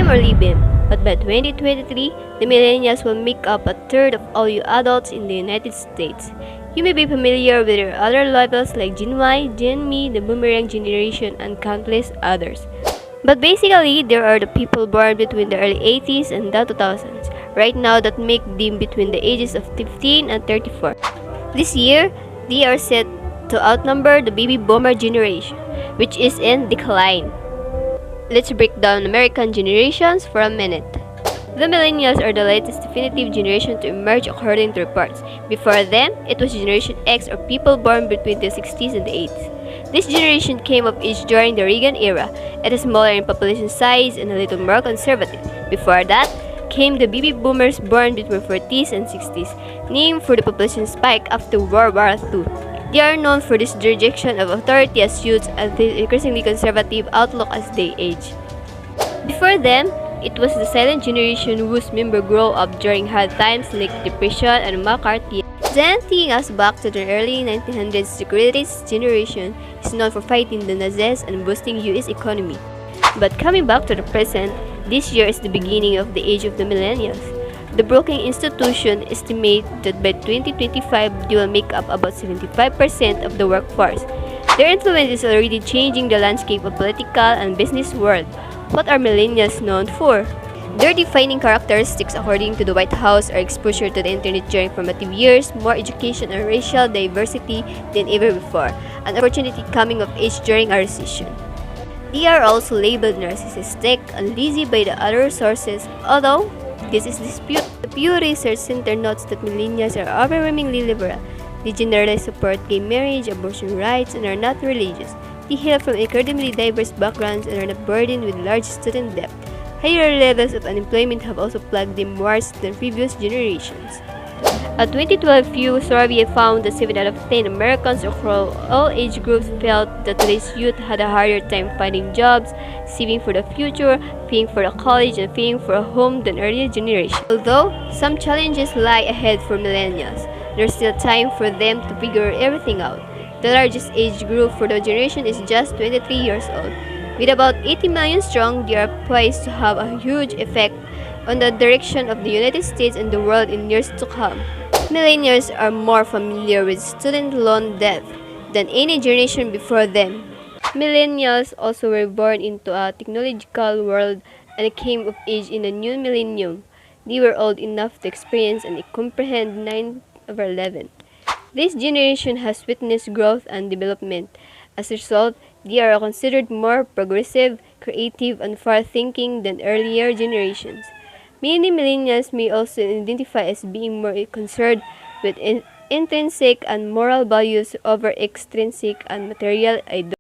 or leave him. But by 2023, the millennials will make up a third of all you adults in the United States. You may be familiar with their other labels like Gen Y, Gen Me, the Boomerang Generation, and countless others. But basically, there are the people born between the early 80s and the 2000s, right now that make them between the ages of 15 and 34. This year, they are set to outnumber the baby boomer generation, which is in decline. Let's break down American generations for a minute. The millennials are the latest definitive generation to emerge according to reports. Before them, it was Generation X or people born between the 60s and the 80s. This generation came of age during the Reagan era. It is smaller in population size and a little more conservative. Before that, came the baby boomers born between 40s and 60s, named for the population spike after World War II. They are known for this rejection of authority as youths and the increasingly conservative outlook as they age. Before them, it was the silent generation whose members grew up during hard times like Depression and McCarthy. Then, taking us back to the early 1900s, the greatest generation is known for fighting the Nazis and boosting U.S. economy. But coming back to the present, this year is the beginning of the age of the millennials. The Brookings Institution estimates that by 2025, they will make up about 75% of the workforce. Their influence is already changing the landscape of political and business world. What are millennials known for? Their defining characteristics according to the White House are exposure to the internet during formative years, more education and racial diversity than ever before, and opportunity coming of age during a recession. They are also labeled narcissistic and lazy by the other sources, although this is disputed. The Pew Research Center notes that millennials are overwhelmingly liberal. They generally support gay marriage, abortion rights, and are not religious. They hail from incredibly diverse backgrounds and are not burdened with large student debt. Higher levels of unemployment have also plagued them worse than previous generations. A 2012 Pew survey found that 7 out of 10 Americans across all age groups felt that today's youth had a harder time finding jobs, saving for the future, paying for the college, and paying for a home than earlier generations. Although some challenges lie ahead for millennials, there's still time for them to figure everything out. The largest age group for the generation is just 23 years old. With about 80 million strong, they are poised to have a huge effect on the direction of the United States and the world in years to come. Millennials are more familiar with student loan debt than any generation before them. Millennials also were born into a technological world and came of age in the new millennium. They were old enough to experience and comprehend 9/11. This generation has witnessed growth and development. As a result, they are considered more progressive, creative, and far-thinking than earlier generations. Many millennials may also identify as being more concerned with intrinsic and moral values over extrinsic and material ideals.